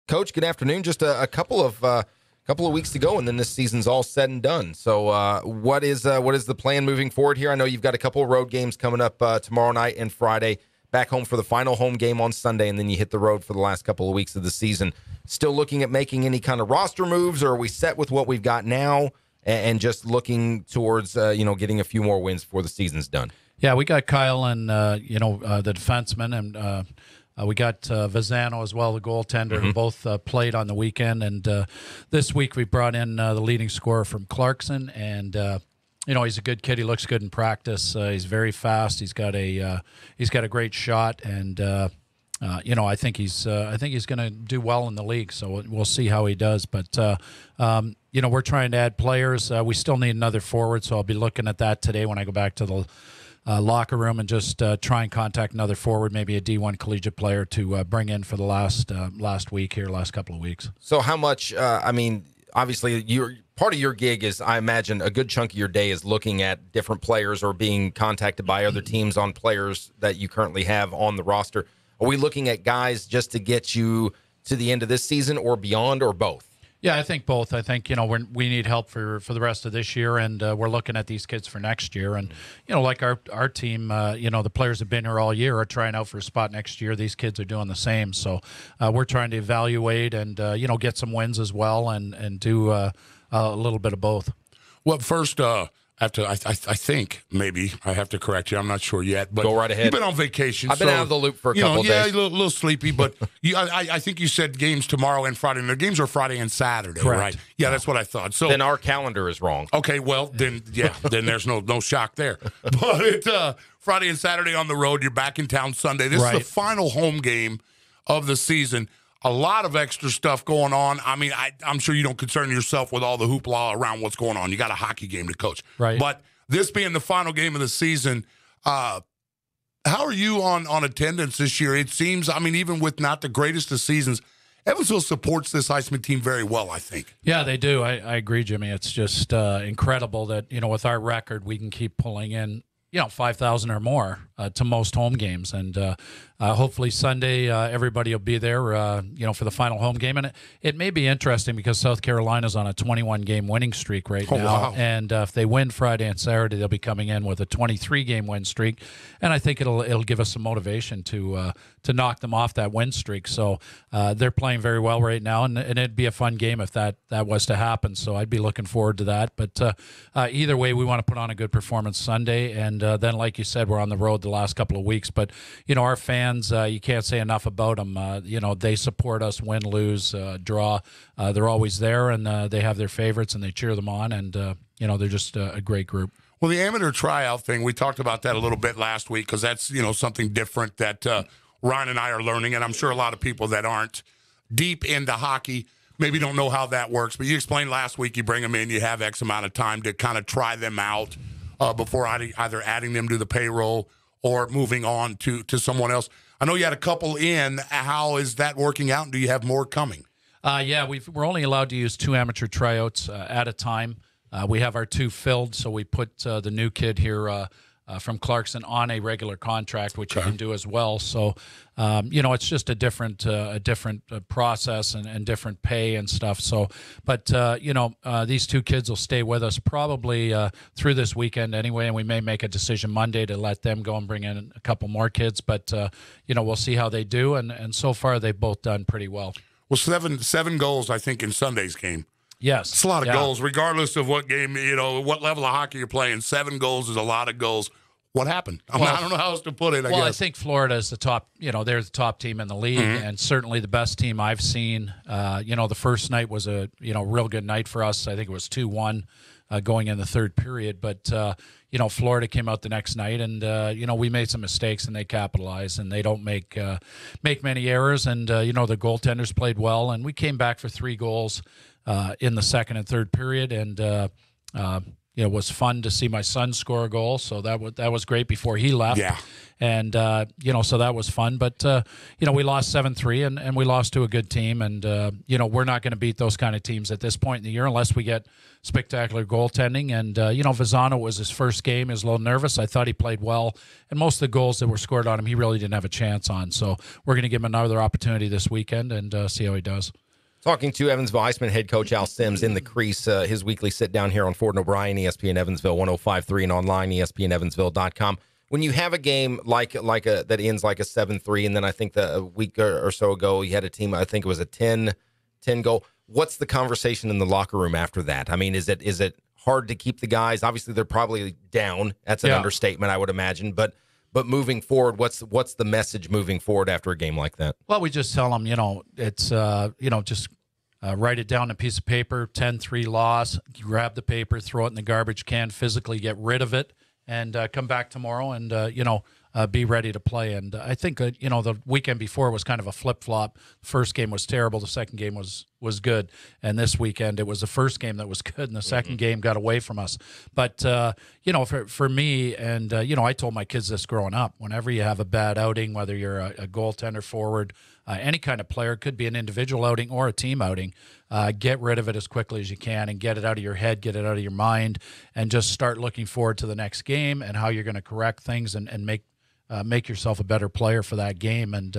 Coach, good afternoon. Just a couple of weeks to go, and then this season's all said and done. So, what is the plan moving forward here? I know you've got a couple of road games coming up tomorrow night and Friday. Back home for the final home game on Sunday, and then you hit the road for the last couple of weeks of the season. Still looking at making any kind of roster moves, or are we set with what we've got now and just looking towards getting a few more wins before the season's done? Yeah, we got Kyle and the defenseman, and we got Vazano as well, the goaltender, who both played on the weekend. And this week we brought in the leading scorer from Clarkson, and he's a good kid. He looks good in practice. He's very fast. He's got a great shot, and I think he's going to do well in the league. So we'll see how he does. But we're trying to add players. We still need another forward, so I'll be looking at that today when I go back to the locker room and just try and contact another forward, maybe a D1 collegiate player to bring in for the last couple of weeks. So how much? Obviously, part of your gig is, I imagine, a good chunk of your day is looking at different players or being contacted by other teams on players that you currently have on the roster. Are we looking at guys just to get you to the end of this season or beyond, or both? Yeah, I think both. I think, we need help for the rest of this year, and we're looking at these kids for next year. And, like our team, the players have been here all year are trying out for a spot next year. These kids are doing the same. So we're trying to evaluate and, get some wins as well and do a little bit of both. Well, first, I think maybe I have to correct you. I'm not sure yet. But go right ahead. You've been on vacation. I've been out of the loop for a couple of days. Yeah, a little sleepy, but I think you said games tomorrow and Friday. And the games are Friday and Saturday, correct. Right? Yeah, that's what I thought. So then our calendar is wrong. Okay, well, then there's no shock there. But it's Friday and Saturday on the road. You're back in town Sunday. This is the final home game of the season. A lot of extra stuff going on. I mean, I'm sure you don't concern yourself with all the hoopla around what's going on. You got a hockey game to coach. Right. But this being the final game of the season, how are you on attendance this year? It seems, even with not the greatest of seasons, Evansville supports this IceMen team very well, I think. Yeah, they do. I agree, Jimmy. It's just incredible that, with our record, we can keep pulling in 5,000 or more to most home games. And hopefully Sunday everybody will be there, for the final home game. And it may be interesting because South Carolina's on a 21-game winning streak right now. Wow. And if they win Friday and Saturday, they'll be coming in with a 23-game win streak. And I think it'll give us some motivation to knock them off that win streak. So they're playing very well right now, and it'd be a fun game if that was to happen. So I'd be looking forward to that. But either way, we want to put on a good performance Sunday. And then, like you said, we're on the road the last couple of weeks. But, our fans, you can't say enough about them. They support us, win, lose, draw. They're always there, and they have their favorites, and they cheer them on. And, they're just a great group. Well, the amateur tryout thing, we talked about that a little bit last week because that's, something different that Ryan and I are learning. And I'm sure a lot of people that aren't deep into hockey maybe don't know how that works. But you explained last week, you bring them in, you have X amount of time to kind of try them out before either adding them to the payroll or moving on to someone else. I know you had a couple in. How is that working out, and do you have more coming? Yeah, we're only allowed to use 2 amateur tryouts at a time. We have our 2 filled, so we put the new kid here from Clarkson on a regular contract, which you can do as well. So, it's just a different process and different pay and stuff. So, but these 2 kids will stay with us probably through this weekend anyway, and we may make a decision Monday to let them go and bring in a couple more kids. But we'll see how they do, and so far they've both done pretty well. Well, seven goals, I think, in Sunday's game. Yes. It's a lot of goals, regardless of what game, what level of hockey you're playing. 7 goals is a lot of goals. What happened? I don't know how else to put it, I guess. I think Florida is the top, they're the top team in the league, and certainly the best team I've seen. The first night was a, real good night for us. I think it was 2-1 going in the third period. But, Florida came out the next night, and, we made some mistakes, and they capitalized, and they don't make many errors. And, the goaltenders played well, and we came back for 3 goals in the second and third period, and was fun to see my son score a goal. So that was great before he left. Yeah. And, so that was fun. But, we lost 7-3 and we lost to a good team. And, we're not going to beat those kind of teams at this point in the year unless we get spectacular goaltending. And, Vazano was his first game. He was a little nervous. I thought he played well. And most of the goals that were scored on him, he really didn't have a chance on. So we're going to give him another opportunity this weekend and see how he does. Talking to Evansville IceMen head coach Al Sims in the Crease, his weekly sit-down here on Ford and O'Brien, ESPN Evansville 105.3 and online, ESPNEvansville.com. When you have a game like that ends like a 7-3, and then I think a week or so ago you had a team, I think it was a 10 goal, what's the conversation in the locker room after that? I mean, is it hard to keep the guys? Obviously, they're probably down. That's an understatement, I would imagine, but moving forward, what's the message moving forward after a game like that? Well, we just tell them, it's, just write it down on a piece of paper, 10-3 loss, grab the paper, throw it in the garbage can, physically get rid of it, and come back tomorrow and, be ready to play. And I think, the weekend before was kind of a flip-flop. First game was terrible. The second game was good. And this weekend it was the first game that was good, and the second game got away from us. But, for me, and, I told my kids this growing up, whenever you have a bad outing, whether you're a goaltender, forward, any kind of player, could be an individual outing or a team outing, get rid of it as quickly as you can and get it out of your head, get it out of your mind, and just start looking forward to the next game and how you're going to correct things and make yourself a better player for that game. And,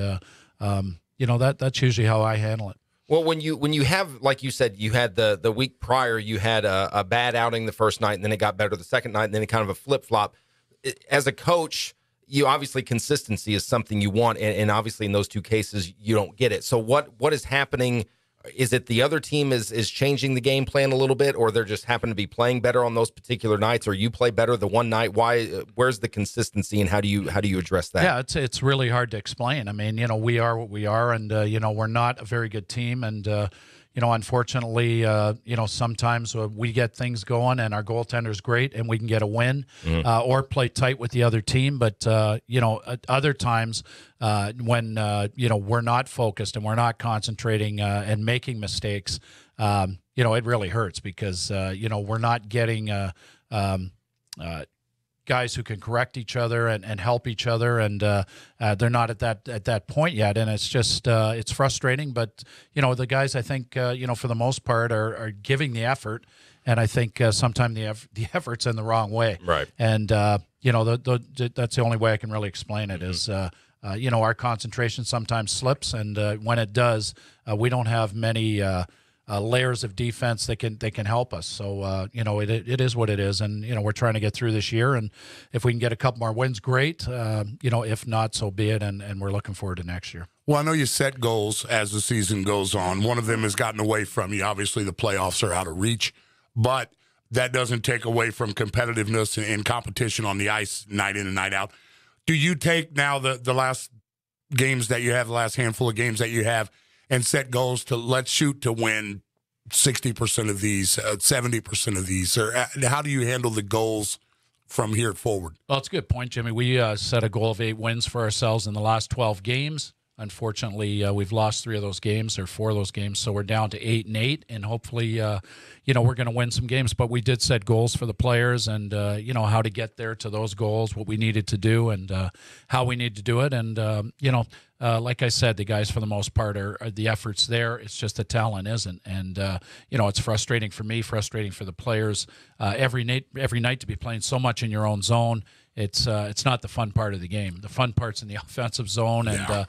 that's usually how I handle it. Well, when you have, like you said, you had the week prior, you had a bad outing the first night, and then it got better the second night, and then it kind of a flip-flop. As a coach, you obviously consistency is something you want, and obviously in those two cases you don't get it. So what is happening? Is it the other team is changing the game plan a little bit, or they're just happen to be playing better on those particular nights, or you play better the one night? Where's the consistency, and how do you address that? Yeah, it's really hard to explain. I mean, we are what we are, and we're not a very good team, and unfortunately, sometimes we get things going and our goaltender's great and we can get a win or play tight with the other team. But, other times when, we're not focused and we're not concentrating and making mistakes, it really hurts because, we're not getting guys who can correct each other and help each other, and they're not at that point yet, and it's just it's frustrating. But the guys, I think for the most part are giving the effort, and I think sometimes the effort's in the wrong way, right? And that's the only way I can really explain it is our concentration sometimes slips, and when it does, we don't have many layers of defense that can help us. So, it is what it is. And, we're trying to get through this year. And if we can get a couple more wins, great. If not, so be it. And we're looking forward to next year. Well, I know you set goals as the season goes on. One of them has gotten away from you. Obviously, the playoffs are out of reach. But that doesn't take away from competitiveness and competition on the ice night in and night out. Do you take now the last games that you have, the last handful of games that you have, and set goals to let's shoot to win 60% of these, 70% of these? Or how do you handle the goals from here forward? Well, it's a good point, Jimmy. We set a goal of 8 wins for ourselves in the last 12 games. Unfortunately, we've lost 3 of those games or 4 of those games, so we're down to 8-8, and hopefully, we're going to win some games. But we did set goals for the players, and how to get there to those goals, what we needed to do, and how we need to do it. And like I said, the guys for the most part are the efforts there. It's just the talent isn't, and it's frustrating for me, frustrating for the players. Every night to be playing so much in your own zone. It's not the fun part of the game. The fun part's in the offensive zone and,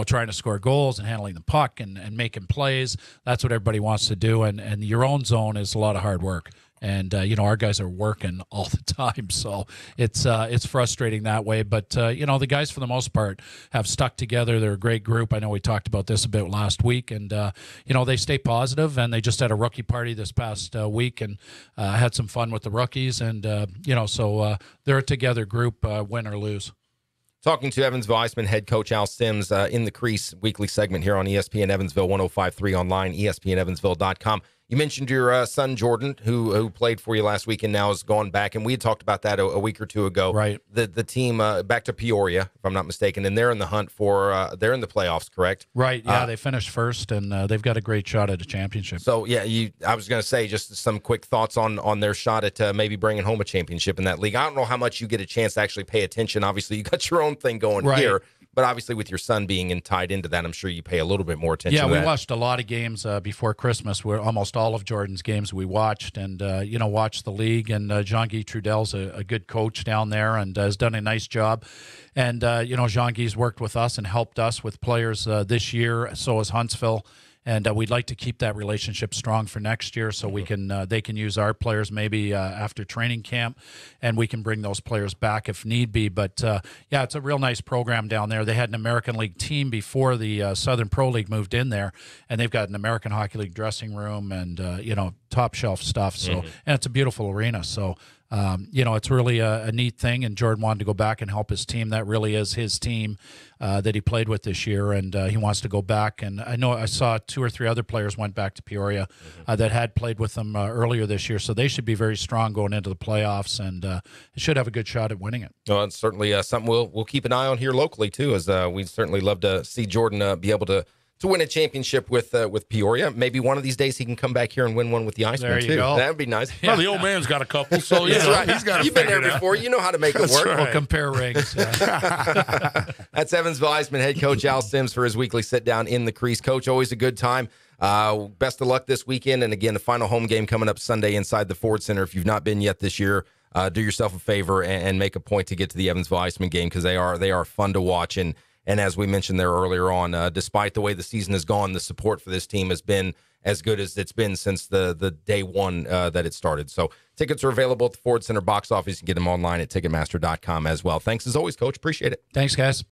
trying to score goals and handling the puck and making plays. That's what everybody wants to do. And your own zone is a lot of hard work. And, our guys are working all the time. So it's frustrating that way. But, the guys, for the most part, have stuck together. They're a great group. I know we talked about this a bit last week. And, they stay positive. And they just had a rookie party this past week and had some fun with the rookies. And, so they're a together group, win or lose. Talking to Evansville IceMen head coach Al Sims in the Crease weekly segment here on ESPN Evansville 105.3 online, ESPNEvansville.com. You mentioned your son Jordan, who played for you last week and now is going back, and we had talked about that a week or two ago. Right. The team back to Peoria, if I'm not mistaken, and they're in the hunt for they're in the playoffs, correct? Right. Yeah, they finished first, and they've got a great shot at a championship. So yeah, I was going to say just some quick thoughts on their shot at maybe bringing home a championship in that league. I don't know how much you get a chance to actually pay attention. Obviously, you got your own thing going here. But obviously, with your son being tied into that, I'm sure you pay a little bit more attention. Yeah, to we that. watched a lot of games before Christmas. Where almost all of Jordan's games we watched, and watched the league. And Jean-Guy Trudel's a good coach down there, and has done a nice job. And Jean-Guy's worked with us and helped us with players this year. So has Huntsville. And we'd like to keep that relationship strong for next year, so we can they can use our players maybe after training camp, and we can bring those players back if need be. But yeah, it's a real nice program down there. They had an American League team before the Southern Pro League moved in there, and they've got an American Hockey League dressing room and top shelf stuff. So and it's a beautiful arena. So. It's really a neat thing, and Jordan wanted to go back and help his team. That really is his team that he played with this year, and he wants to go back. And I know I saw 2 or 3 other players went back to Peoria that had played with them earlier this year, so they should be very strong going into the playoffs, and should have a good shot at winning it. Well, it's certainly something we'll keep an eye on here locally too, as we'd certainly love to see Jordan be able to win a championship with Peoria. Maybe one of these days he can come back here and win one with the IceMen too. Go. That would be nice. Well, the old man's got a couple, so right. He's got. You've been there before. You know how to make it work. Right. We'll compare rings. That's Evansville IceMen head coach Al Sims for his weekly sit down in the Crease. Coach, always a good time. Best of luck this weekend, and again, the final home game coming up Sunday inside the Ford Center. If you've not been yet this year, do yourself a favor and make a point to get to the Evansville IceMen game, because they are fun to watch. And as we mentioned there earlier on, despite the way the season has gone, the support for this team has been as good as it's been since the day one that it started. So tickets are available at the Ford Center box office. You can get them online at Ticketmaster.com as well. Thanks as always, Coach. Appreciate it. Thanks, guys.